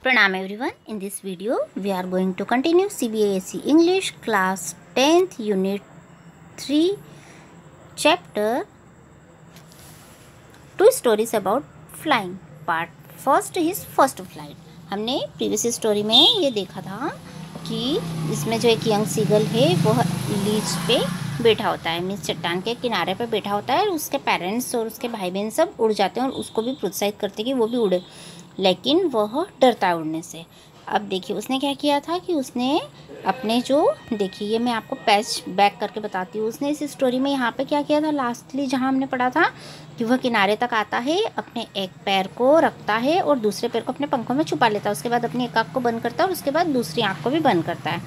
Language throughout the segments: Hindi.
Pranam everyone. In this video we are going to continue CBSE English class 10th unit 3 chapter 2 stories about flying part first is first flight. हमने प्रीवियस स्टोरी में ये देखा था कि इसमें जो एक यंग सीगल है वह लीज पे बैठा होता है, मीन्स चट्टान के किनारे पे बैठा होता है और उसके पेरेंट्स और उसके भाई बहन सब उड़ जाते हैं और उसको भी प्रोत्साहित करते हैं कि वो भी उड़े, लेकिन वह डरता है उड़ने से। अब देखिए उसने क्या किया था कि उसने अपने जो देखिए ये मैं आपको पैच बैक करके बताती हूँ। उसने इस स्टोरी में यहाँ पे क्या किया था, लास्टली जहाँ हमने पढ़ा था कि वह किनारे तक आता है, अपने एक पैर को रखता है और दूसरे पैर को अपने पंखों में छुपा लेता है, उसके बाद अपनी एक आँख को बंद करता है और उसके बाद दूसरी आँख को भी बंद करता है।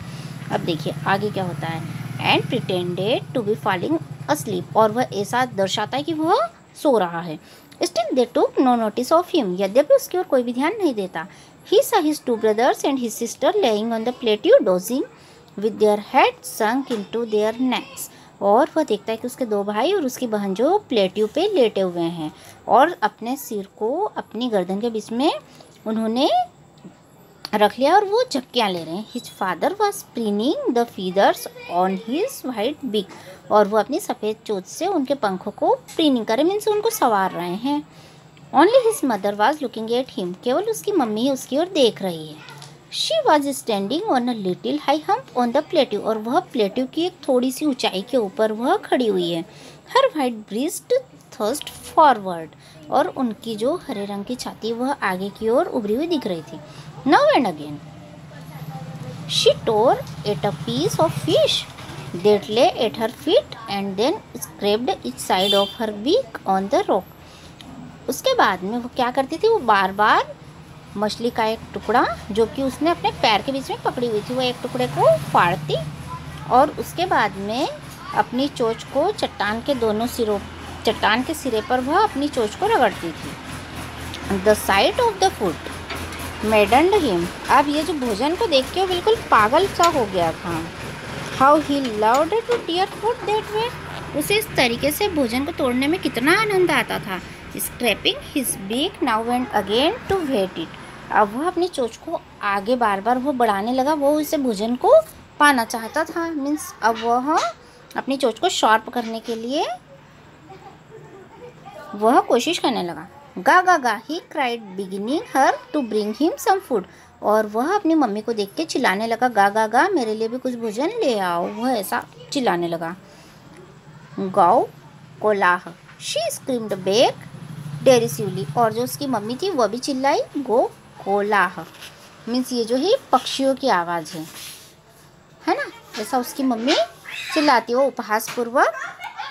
अब देखिए आगे क्या होता है, and pretended to be falling asleep, और वह ऐसा दर्शाता है कि वह सो रहा है। Still they took no notice of him, यद्यपि उसकी ओर कोई भी ध्यान नहीं देता। He saw his two brothers and his sister lying on the plateau dozing with their head sunk into their necks, और वह देखता है कि उसके दो भाई और उसकी बहन जो प्लेट्यू पे लेटे हुए हैं और अपने सिर को अपनी गर्दन के बीच में उन्होंने रख लिया और वो झपकियाँ ले रहे हैं। His father was preening the feathers on his white big, और वो अपनी सफ़ेद चोंच से उनके पंखों को प्रीनिंग कर रहे, मीन्स उनको संवार रहे हैं। Only his mother was looking at him, केवल उसकी मम्मी ही उसकी ओर देख रही है। She was standing on a little high hump on the plateau, और वह प्लेट्यू की एक थोड़ी सी ऊंचाई के ऊपर वह खड़ी हुई है। हर वाइट ब्रेस्ट थर्स्ट फॉरवर्ड, और उनकी जो हरे रंग की छाती वह आगे की ओर उभरी हुई दिख रही थी। Now and again she tore at a piece of fish that lay at her feet and then scraped each side of her beak on the rock. उसके बाद में वो क्या करती थी, वो बार बार मछली का एक टुकड़ा जो कि उसने अपने पैर के बीच में पकड़ी हुई थी, वो एक टुकड़े को फाड़ती और उसके बाद में अपनी चोंच को चट्टान के सिरे पर वह अपनी चोंच को रगड़ती थी। The site of the food मैडन्ड him, अब ये जो भोजन को देख के वो बिल्कुल पागल सा हो गया था। How he loved to tear food that way, उसे इस तरीके से भोजन को तोड़ने में कितना आनंद आता था। Scraping his beak now and again to whet it, अब वह अपनी चोंच को आगे बार बार वो बढ़ाने लगा, वो इसे भोजन को पाना चाहता था, मीन्स अब वह अपनी चोंच को शार्प करने के लिए वह कोशिश करने लगा। Ga ga ga he cried beginning her to bring him some food, और वह अपनी मम्मी को देख के चिल्लाने लगा, गा गा गा मेरे लिए भी कुछ भोजन ले आओ, वह ऐसा चिल्लाने लगा। गाओ कोलाह शी स्क्रीम्ड बैक डेरिसिवली, और जो उसकी मम्मी थी वह भी चिल्लाई गो कोलाह, मीन्स ये जो है पक्षियों की आवाज़ है ना, ऐसा उसकी मम्मी चिल्लाती, वो उपहासपूर्वक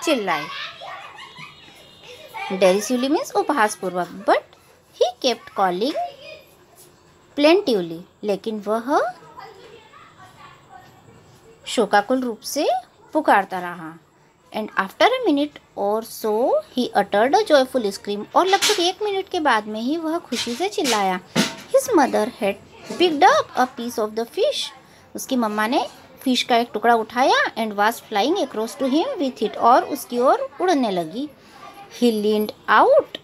चिल्लाई। डेरिसिवली मीन्स उपहासपूर्वक, but he kept calling plaintively, लेकिन वह शोकाकुल रूप से पुकारता रहा। एंड आफ्टर अ मिनट और so he uttered a joyful scream, और लगभग 1 मिनट के बाद में ही वह खुशी से चिल्लाया। His mother had picked up a piece of the fish, उसकी मम्मा ने फिश का एक टुकड़ा उठाया and was flying across to him with it, और उसकी ओर उड़ने लगी। He leaned out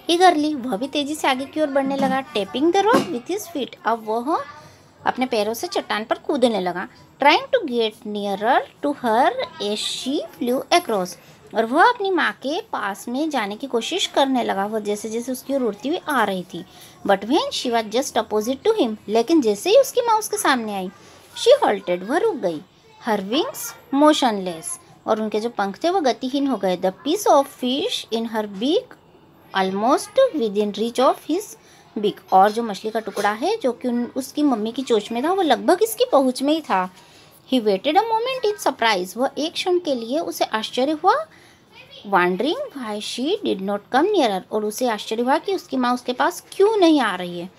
eagerly, वह भी तेजी से आगे की ओर बढ़ने लगा। Tapping the rock with his feet, अब वह अपने पैरों से चट्टान पर कूदने लगा। Trying to get nearer to her as she flew across, और वह अपनी माँ के पास में जाने की कोशिश करने लगा, वह जैसे जैसे उसकी ओर उड़ती हुई आ रही थी। But when she was just opposite to him, लेकिन जैसे ही उसकी माँ उसके सामने आई, she halted, वह रुक गई। Her wings motionless, और उनके जो पंख थे वो गतिहीन हो गए। The piece of fish in her beak almost within reach of his beak, और जो मछली का टुकड़ा है जो कि उसकी मम्मी की चोंच में था वो लगभग इसकी पहुंच में ही था। He waited a moment in surprise, वह एक क्षण के लिए उसे आश्चर्य हुआ। Wondering why she did not come nearer, और उसे आश्चर्य हुआ कि उसकी माँ उसके पास क्यों नहीं आ रही है।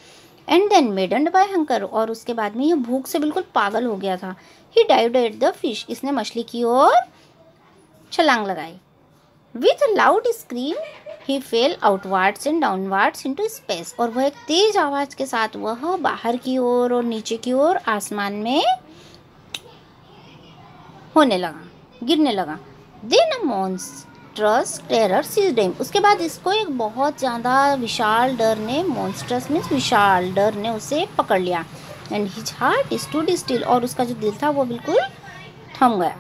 एंड देन मेडन्ड बाय हंकर, और उसके बाद में यह भूख से बिल्कुल पागल हो गया था। ही डाइव्ड एट द फिश, इसने मछली की ओर छलांग लगाई। With loud scream he fail outwards and downwards into space, और वह एक तेज आवाज के साथ वह बाहर की ओर और नीचे की ओर आसमान में गिरने लगा। Then a monstrous monstrous terror seized him. उसके बाद इसको एक बहुत ज़्यादा विशाल डर ने, मॉन्स्ट्रस मीन्स विशाल डर ने उसे पकड़ लिया। And his heart stood still, और उसका जो दिल था वो बिल्कुल थम गया।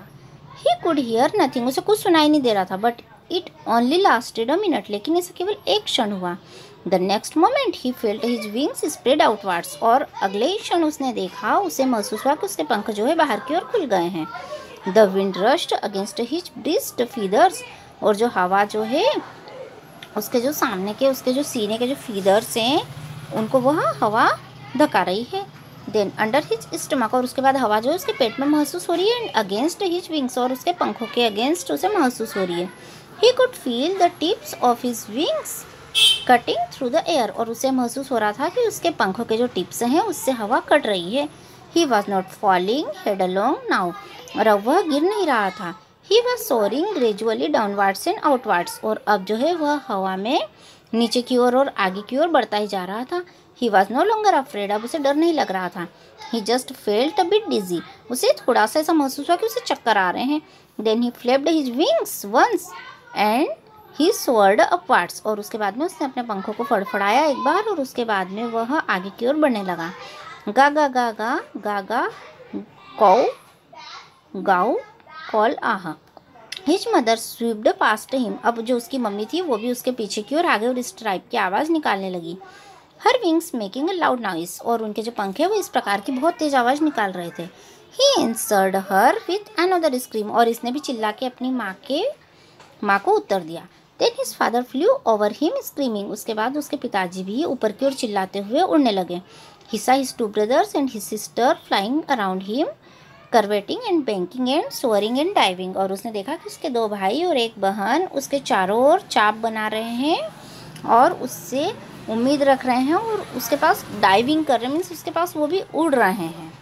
ही कुड हियर नथिंग, उसे कुछ सुनाई नहीं दे रहा था। But it only lasted a minute, लेकिन इसे केवल एक क्षण हुआ। The next moment he felt his wings spread outwards, और अगले ही क्षण उसने देखा, उसे महसूस हुआ कि उसके पंख जो है बाहर की ओर खुल गए हैं। The wind rushed against his breast feathers, और जो हवा जो है उसके जो सामने के, उसके जो सीने के जो फीदर्स हैं उनको वह हवा धका रही है। देन अंडर हिज स्टमक, और उसके बाद हवा जो है उसके पेट में महसूस हो रही है। एंड अगेंस्ट हिज विंग्स, और उसके पंखों के अगेंस्ट उसे महसूस हो रही है। He could feel the tips of his wings cutting through the air, और उसे महसूस हो रहा था कि उसके पंखों के जो टिप्स हैं उससे हवा कट रही है। He was not falling headlong now, और अब वह गिर नहीं रहा था। He was soaring gradually downwards and outwards, और अब जो है वह हवा में नीचे की ओर और आगे की ओर बढ़ता ही जा रहा था। He was no longer afraid, अब उसे डर नहीं लग रहा था। He just felt a bit dizzy, उसे थोड़ा सा ऐसा महसूस हुआ कि उसे चक्कर आ रहे हैं। Then he flapped his wings once and he soared upwards, और उसके बाद में उसने अपने पंखों को फड़फड़ाया एक बार, और उसके बाद में वह आगे की ओर बढ़ने लगा। Ga ga ga ga ga गा कौ गाउ कॉल आहा। His mother swept past him, अब जो उसकी मम्मी थी वो भी उसके पीछे की ओर आगे और इस टाइप की आवाज़ निकालने लगी। हर wings making a loud noise, और उनके जो पंखे वो इस प्रकार की बहुत तेज आवाज़ निकाल रहे थे। ही इंसर्ड हर विथ अनदर स्क्रीम, और इसने भी चिल्ला के अपनी माँ को उत्तर दिया। Then his father flew over him screaming, उसके बाद उसके पिताजी भी ऊपर की ओर चिल्लाते हुए उड़ने लगे। He saw his two brothers and his sister flying around him curvetting and banking and soaring and diving, और उसने देखा कि उसके दो भाई और एक बहन उसके चारों ओर चाप बना रहे हैं और उससे उम्मीद रख रहे हैं, और उसके पास डाइविंग कर रहे हैं, मीन्स उसके पास वो भी उड़ रहे हैं।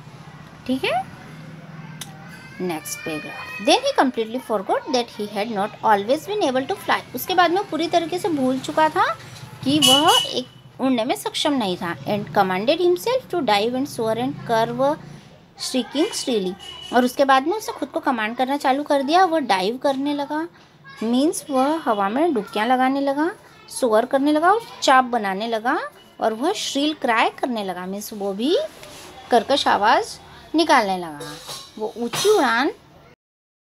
ठीक है, next paragraph. Then he completely forgot that he had not always been able to fly, उसके बाद में वो पूरी तरीके से भूल चुका था कि वह एक उड़ने में सक्षम नहीं था। And commanded himself to dive and soar and curve shrieking shrilly, और उसके बाद में उसने खुद को कमांड करना चालू कर दिया। वह डाइव करने लगा, मीन्स वह हवा में डुबकियाँ लगाने लगा, सोअर करने लगा और चाप बनाने लगा, और वह श्रील क्राई करने लगा, मीन्स वो भी कर्कश आवाज़ निकालने लगा। वो ऊंची उड़ान